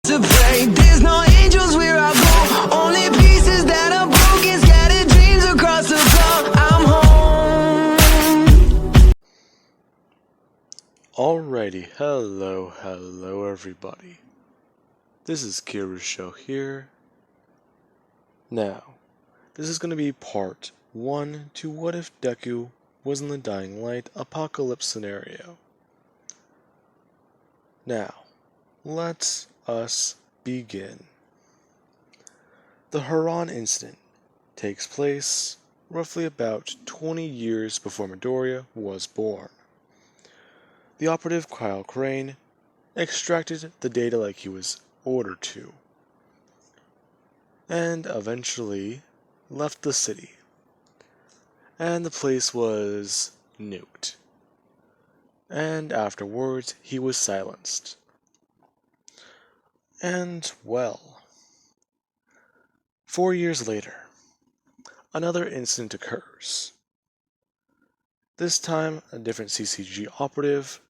To pray, there's no angels where I go, only pieces that are broken, scattered dreams across the floor. I'm home. Alrighty, hello everybody. This is Kira's show here. Now, this is going to be part 1 to What If Deku Was in the Dying Light apocalypse scenario. Now, let us begin. The Huron incident takes place roughly about 20 years before Midoriya was born. The operative Kyle Crane extracted the data like he was ordered to, and eventually left the city, and the place was nuked, and afterwards he was silenced. And well, 4 years later, another incident occurs. This time a different CCG operative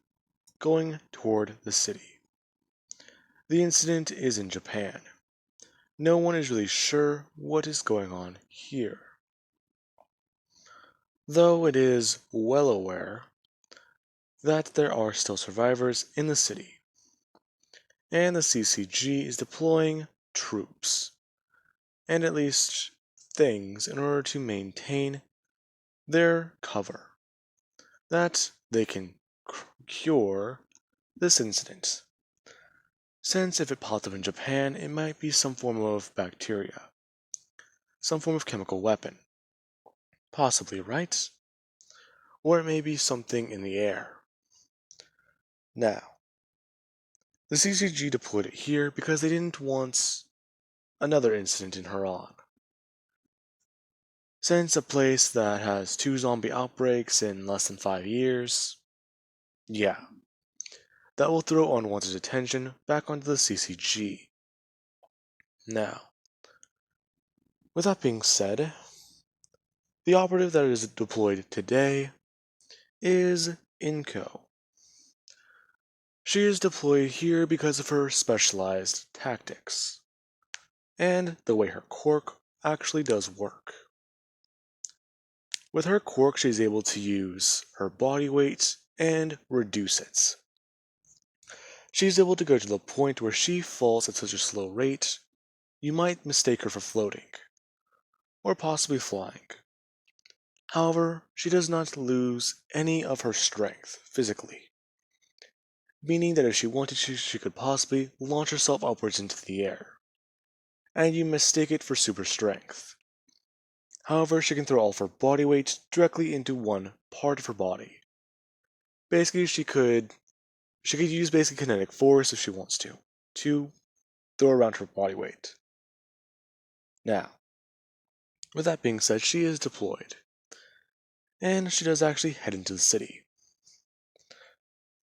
going toward the city. The incident is in Japan. No one is really sure what is going on here, though it is well aware that there are still survivors in the city, and the CCG is deploying troops, and at least things in order to maintain their cover, that they can cure this incident. Since if it popped up in Japan, it might be some form of bacteria, some form of chemical weapon. Possibly, right? Or it may be something in the air. Now, the CCG deployed it here because they didn't want another incident in Huron. Since a place that has 2 zombie outbreaks in less than 5 years, yeah, that will throw unwanted attention back onto the CCG. Now, with that being said, the operative that is deployed today is Inko. She is deployed here because of her specialized tactics, and the way her quirk actually does work. With her quirk, she is able to use her body weight and reduce it. She is able to go to the point where she falls at such a slow rate, you might mistake her for floating, or possibly flying. However, she does not lose any of her strength physically, meaning that if she wanted to, she could possibly launch herself upwards into the air, and you mistake it for super strength. However, she can throw all of her body weight directly into one part of her body. Basically, she could use basic kinetic force if she wants to throw around her body weight. Now, with that being said, she is deployed, and she does actually head into the city.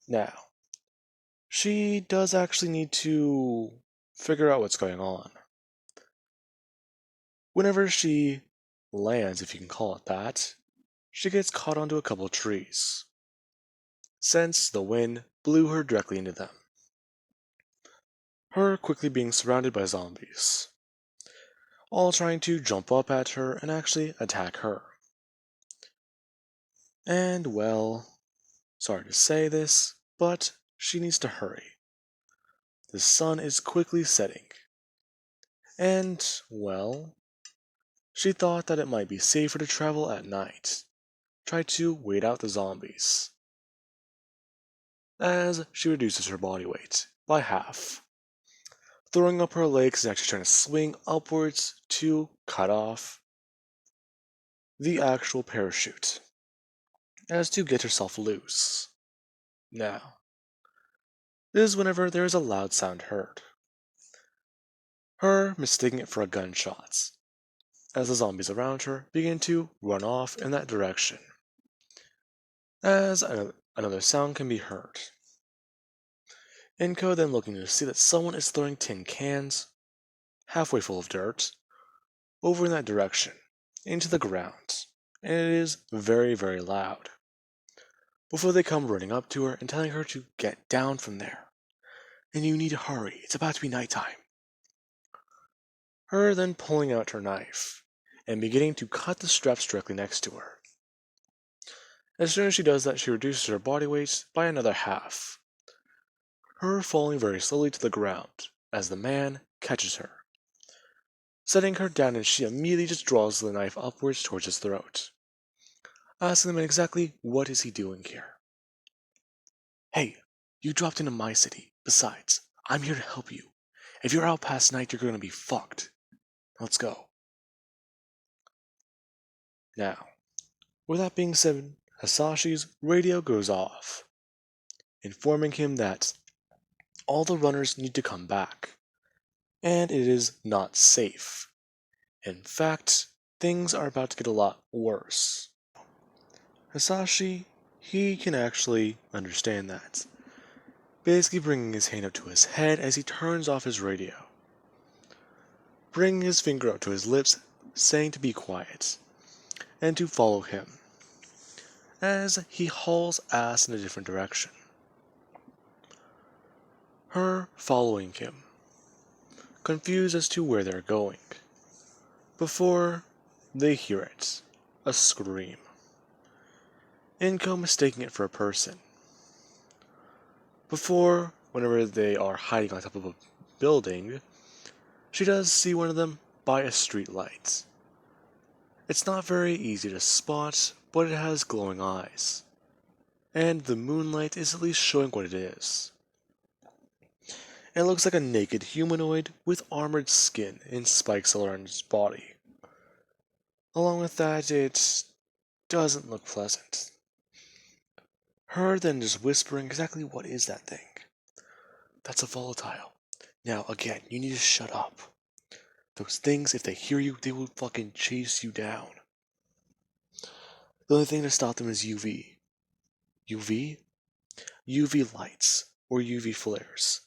Now, she does actually need to figure out what's going on. Whenever she lands, if you can call it that, she gets caught onto a couple of trees, since the wind blew her directly into them. Her quickly being surrounded by zombies, all trying to jump up at her and actually attack her. And well, sorry to say this, but she needs to hurry. The sun is quickly setting, and well, she thought that it might be safer to travel at night. Try to wait out the zombies, as she reduces her body weight by half, throwing up her legs and actually trying to swing upwards to cut off the actual parachute, as to get herself loose. Now, this is whenever there is a loud sound heard, her mistaking it for a gunshot, as the zombies around her begin to run off in that direction, as another sound can be heard. Inko then looking to see that someone is throwing tin cans, halfway full of dirt, over in that direction, into the ground, and it is very, very loud, before they come running up to her and telling her to get down from there, and you need to hurry. It's about to be nighttime. Her then pulling out her knife and beginning to cut the straps directly next to her. As soon as she does that, she reduces her body weight by another half, her falling very slowly to the ground as the man catches her, setting her down, and she immediately just draws the knife upwards towards his throat, asking the man exactly what is he doing here. Hey, you dropped into my city. Besides, I'm here to help you. If you're out past night, you're gonna be fucked. Let's go. Now, with that being said, Hasashi's radio goes off, informing him that all the runners need to come back, and it is not safe. In fact, things are about to get a lot worse. Hasashi, he can actually understand that, basically bringing his hand up to his head as he turns off his radio, bringing his finger up to his lips, saying to be quiet, and to follow him, as he hauls ass in a different direction. Her following him, confused as to where they're going, before they hear it, a scream. Inko mistaking it for a person. Before, whenever they are hiding on top of a building, she does see one of them by a street light. It's not very easy to spot, but it has glowing eyes, and the moonlight is at least showing what it is. It looks like a naked humanoid with armored skin and spikes all around its body. Along with that, it doesn't look pleasant. Her then just whispering exactly what is that thing. That's a volatile. Now again, you need to shut up. Those things, if they hear you, they will fucking chase you down. The only thing to stop them is UV. UV? UV lights, or UV flares.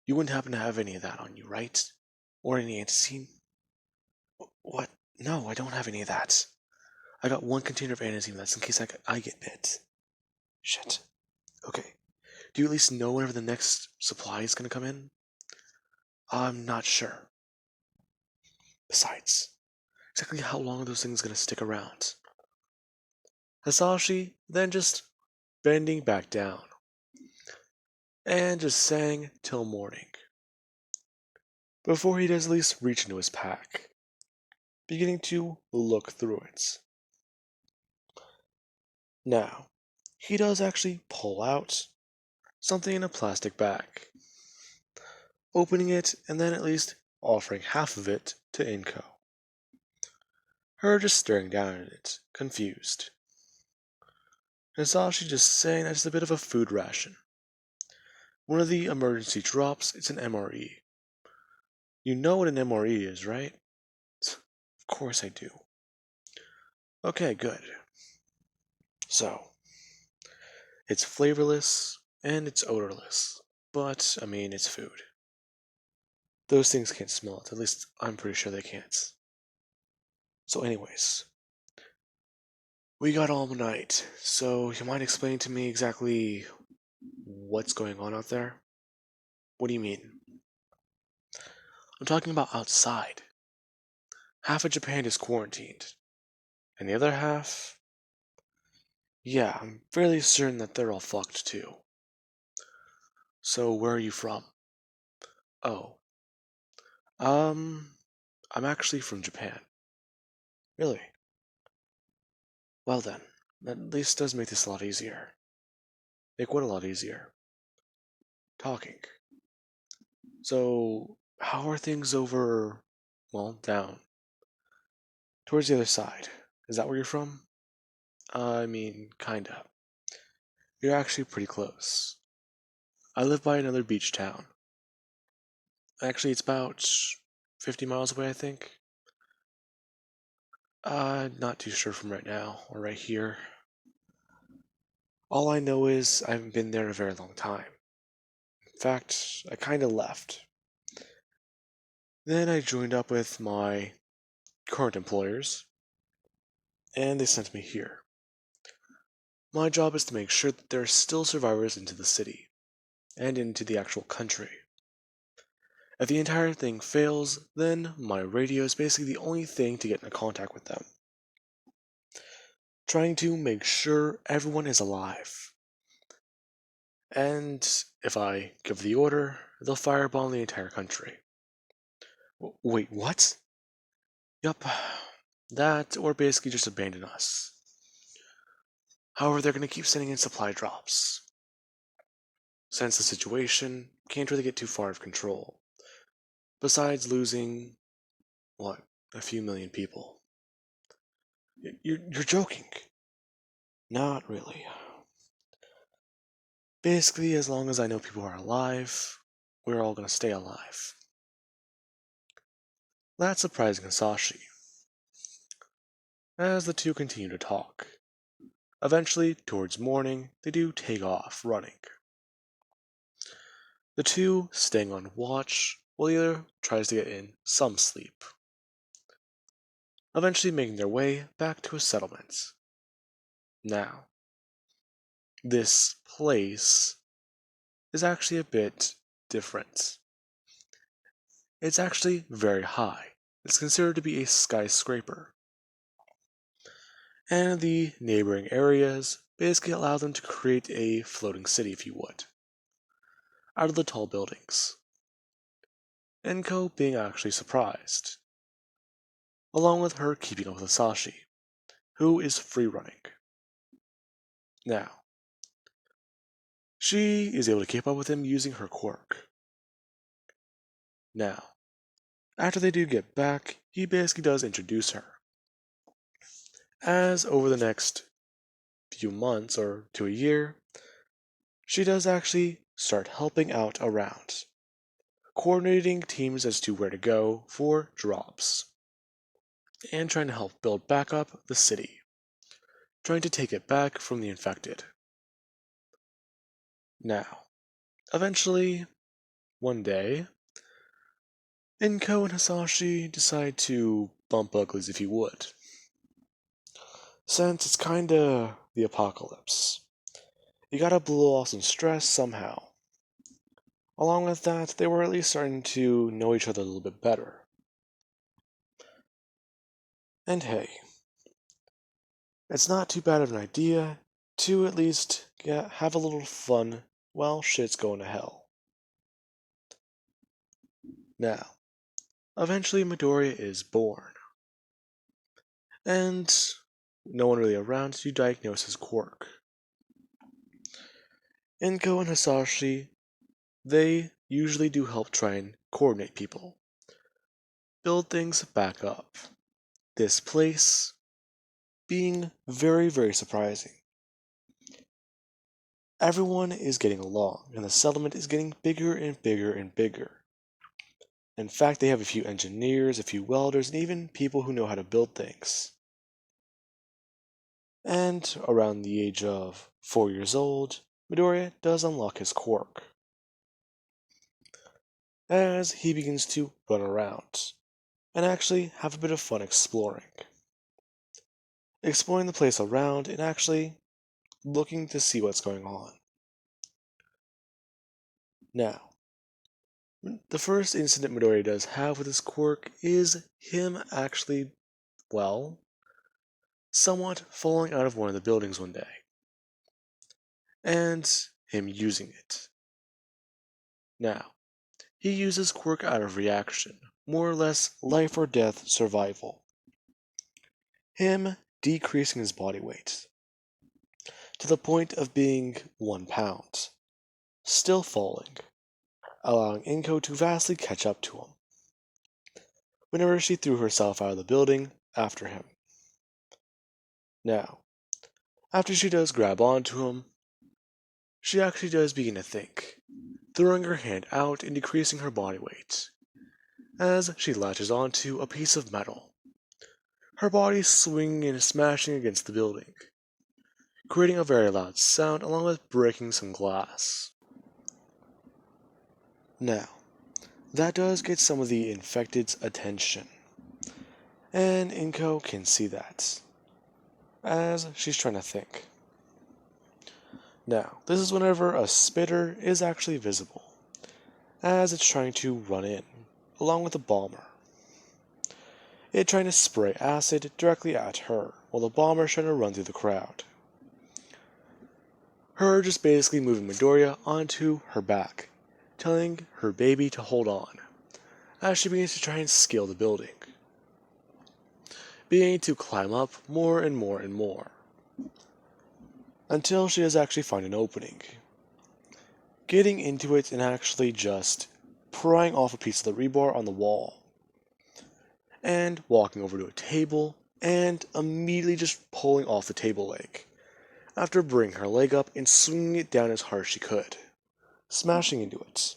You wouldn't happen to have any of that on you, right? Or any antacene? What? No, I don't have any of that. I got one container of antacene, that's in case I get bit. Shit. Okay. Do you at least know whenever the next supply is gonna come in? I'm not sure. Besides, exactly how long are those things gonna stick around? Hasashi then just bending back down and just sang till morning, before he does at least reach into his pack, beginning to look through it. Now, he does actually pull out something in a plastic bag, opening it and then at least offering half of it to Inko. Her just staring down at it, confused. Hasashi just saying that it's a bit of a food ration. One of the emergency drops, it's an MRE. You know what an MRE is, right? Of course I do. Okay, good. So, it's flavorless and it's odorless, but, I mean, it's food. Those things can't smell it, at least I'm pretty sure they can't. So anyways, we got all night, so you mind explaining to me exactly what's going on out there? What do you mean? I'm talking about outside. Half of Japan is quarantined, and the other half... Yeah, I'm fairly certain that they're all fucked too. So where are you from? Oh, I'm actually from Japan. Really? Well then, that at least does make this a lot easier. Make what a lot easier? Talking. So, how are things over, well, down? Towards the other side. Is that where you're from? I mean, kinda. You're actually pretty close. I live by another beach town. Actually, it's about 50 miles away, I think. Not too sure from right now, or right here. All I know is I haven't been there in a very long time. In fact, I kinda left. Then I joined up with my current employers, and they sent me here. My job is to make sure that there are still survivors into the city. and into the actual country. If the entire thing fails, then my radio is basically the only thing to get into contact with them, trying to make sure everyone is alive. And if I give the order, they'll firebomb the entire country. Wait, what? Yup, that or basically just abandon us. However, they're going to keep sending in supply drops, since the situation can't really get too far out of control, besides losing, what, a few million people. You're joking. Not really. Basically, as long as I know people are alive, we're all gonna stay alive. That's surprising Hisashi. As the two continue to talk, eventually, towards morning, they do take off running. The two staying on watch while the other tries to get in some sleep. Eventually making their way back to a settlement. Now, this place is actually a bit different. It's actually very high. It's considered to be a skyscraper. And the neighboring areas basically allow them to create a floating city, if you would, out of the tall buildings. Enko being actually surprised, along with her keeping up with Hisashi, who is free running. Now, she is able to keep up with him using her quirk. Now, after they do get back, he basically does introduce her. As over the next few months or to a year, she does actually start helping out around, coordinating teams as to where to go for drops, and trying to help build back up the city, trying to take it back from the infected. Now, eventually, one day, Inko and Hisashi decide to bump uglies, if you would. Since it's kinda the apocalypse, you gotta blow off some stress somehow. Along with that, they were at least starting to know each other a little bit better. And hey, it's not too bad of an idea to at least have a little fun while shit's going to hell. Now, eventually Midoriya is born, and no one really around to diagnose his quirk. Inko and Hisashi, they usually do help try and coordinate people, build things back up. This place being very, very surprising. Everyone is getting along, and the settlement is getting bigger and bigger and bigger. In fact, they have a few engineers, a few welders, and even people who know how to build things. And around the age of 4 years old, Midoriya does unlock his quirk, as he begins to run around and actually have a bit of fun exploring. Exploring the place around and actually looking to see what's going on. Now, the first incident Midoriya does have with his quirk is him actually, well, somewhat falling out of one of the buildings one day, and him using it. Now, he uses quirk out of reaction, more or less life or death survival. Him decreasing his body weight to the point of being 1 pound, still falling, allowing Inko to vastly catch up to him whenever she threw herself out of the building after him. Now, after she does grab onto him, she actually does begin to think, throwing her hand out and decreasing her body weight, as she latches onto a piece of metal, her body swinging and smashing against the building, creating a very loud sound along with breaking some glass. Now, that does get some of the infected's attention, and Inko can see that, as she's trying to think. Now, this is whenever a spitter is actually visible, as it's trying to run in, along with a bomber. It trying to spray acid directly at her, while the bomber is trying to run through the crowd. Her just basically moving Midoriya onto her back, telling her baby to hold on, as she begins to try and scale the building, beginning to climb up more and more and more, until she does actually find an opening, getting into it and actually just prying off a piece of the rebar on the wall, and walking over to a table and immediately just pulling off the table leg, after bringing her leg up and swinging it down as hard as she could, smashing into it.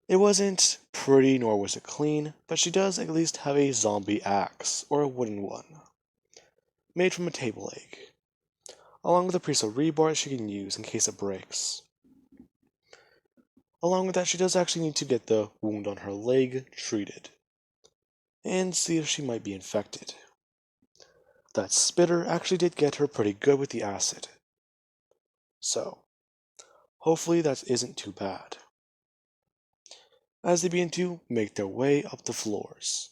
It wasn't pretty nor was it clean, but she does at least have a zombie axe, or a wooden one, made from a table leg, along with a piece of rebar that she can use in case it breaks. Along with that, she does actually need to get the wound on her leg treated, and see if she might be infected. That spitter actually did get her pretty good with the acid, so hopefully that isn't too bad. As they begin to make their way up the floors,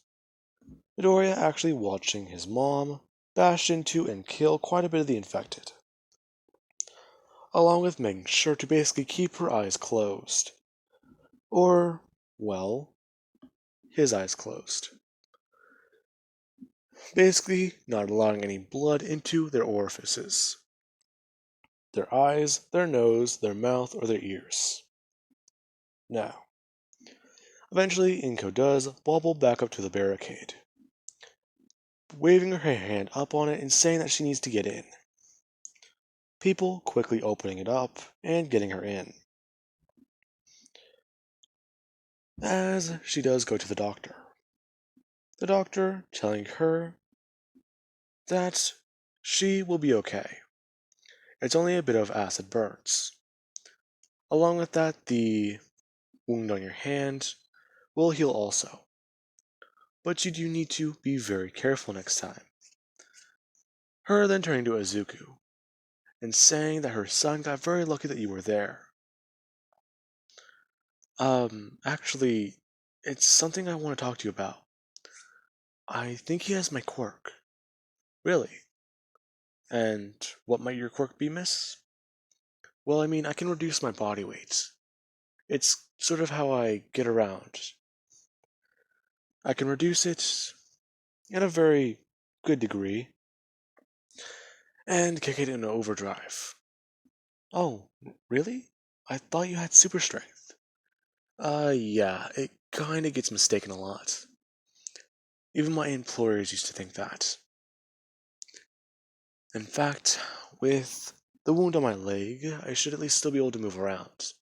Midoriya actually watching his mom bash into and kill quite a bit of the infected, along with making sure to basically keep her eyes closed. Or, well, his eyes closed. Basically, not allowing any blood into their orifices. Their eyes, their nose, their mouth, or their ears. Now, eventually Inko does wobble back up to the barricade, waving her hand up on it and saying that she needs to get in. People quickly opening it up and getting her in, as she does go to the doctor. The doctor telling her that she will be okay. It's only a bit of acid burns. Along with that, the wound on your hand will heal also. But you do need to be very careful next time. Her then turning to Izuku and saying that her son got very lucky that you were there. Actually, it's something I want to talk to you about. I think he has my quirk. Really? And what might your quirk be, miss? Well, I mean, I can reduce my body weight. It's sort of how I get around. I can reduce it in a very good degree and kick it into overdrive. Oh, really? I thought you had super strength. Yeah, it kinda gets mistaken a lot. Even my employers used to think that. In fact, with the wound on my leg, I should at least still be able to move around.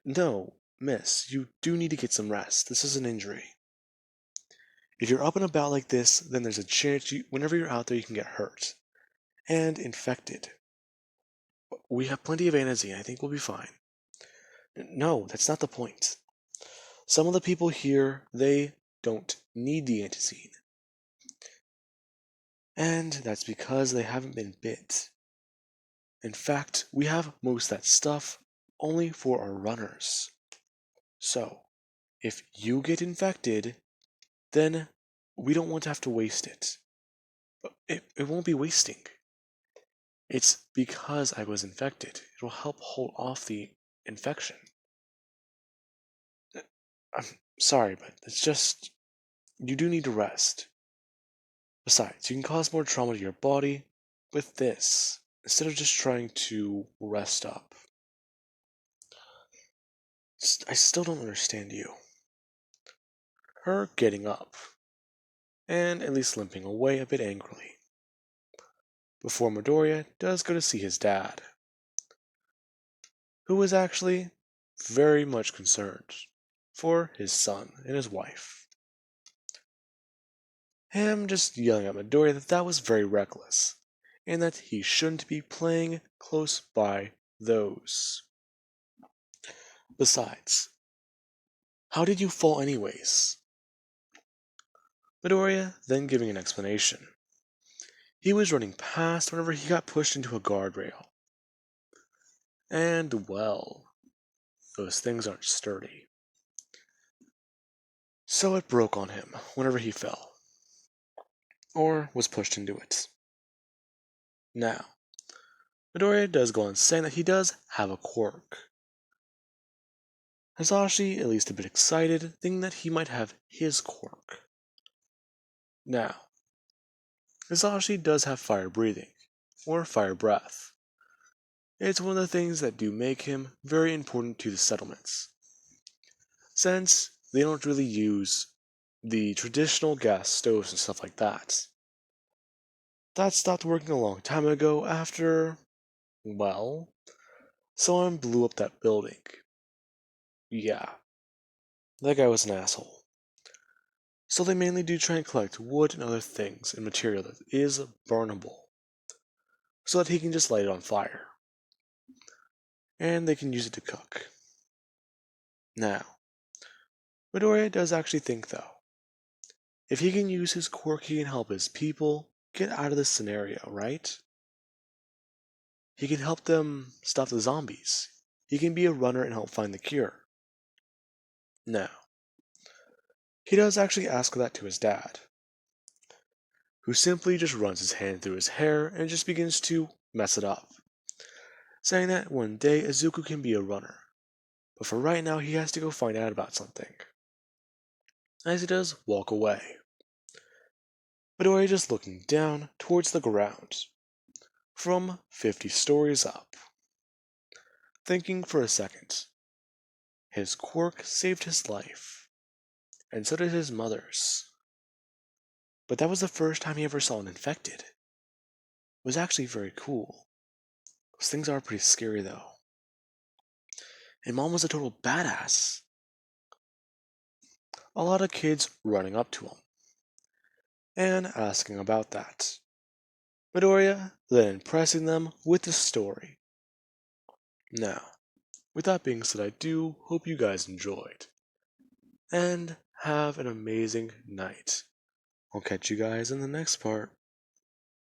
No, miss, you do need to get some rest. This is an injury. If you're up and about like this, then there's a chance whenever you're out there, you can get hurt and infected. We have plenty of Anazine. I think we'll be fine. No, that's not the point. Some of the people here, they don't need the antizine. And that's because they haven't been bit. In fact, we have most of that stuff only for our runners. So, if you get infected, then we don't want to have to waste it. It won't be wasting. It's because I was infected. It will help hold off the infection. I'm sorry, but it's just. You do need to rest. Besides, you can cause more trauma to your body with this, instead of just trying to rest up. I still don't understand you. Her getting up, and at least limping away a bit angrily, before Midoriya does go to see his dad, who is actually very much concerned for his son and his wife. Him just yelling at Midoriya that that was very reckless, and that he shouldn't be playing close by those. Besides, how did you fall anyways? Midoriya then giving an explanation. He was running past whenever he got pushed into a guardrail, And well, those things aren't sturdy. So it broke on him whenever he fell, or was pushed into it. Now, Midoriya does go on saying that he does have a quirk. Hisashi at least a bit excited, thinking that he might have his quirk. Now, Hisashi does have fire breathing, or fire breath. It's one of the things that do make him very important to the settlements, since they don't really use the traditional gas stoves and stuff like that. That stopped working a long time ago after, well, someone blew up that building. Yeah, that guy was an asshole. So they mainly do try and collect wood and other things and material that is burnable, so that he can just light it on fire. And they can use it to cook. Now, Midoriya does actually think though, if he can use his quirk, he can help his people get out of this scenario, right? He can help them stop the zombies. He can be a runner and help find the cure. Now, he does actually ask that to his dad, who simply just runs his hand through his hair and just begins to mess it up, saying that one day Izuku can be a runner, but for right now he has to go find out about something. As he does walk away, Midoriya just looking down towards the ground, from 50 stories up, thinking for a second. His quirk saved his life, and so did his mother's. But that was the first time he ever saw an infected. It was actually very cool. Those things are pretty scary though. And Mom was a total badass. A lot of kids running up to him and asking about that. Midoriya then impressing them with the story. Now, with that being said, I do hope you guys enjoyed. And have an amazing night. I'll catch you guys in the next part.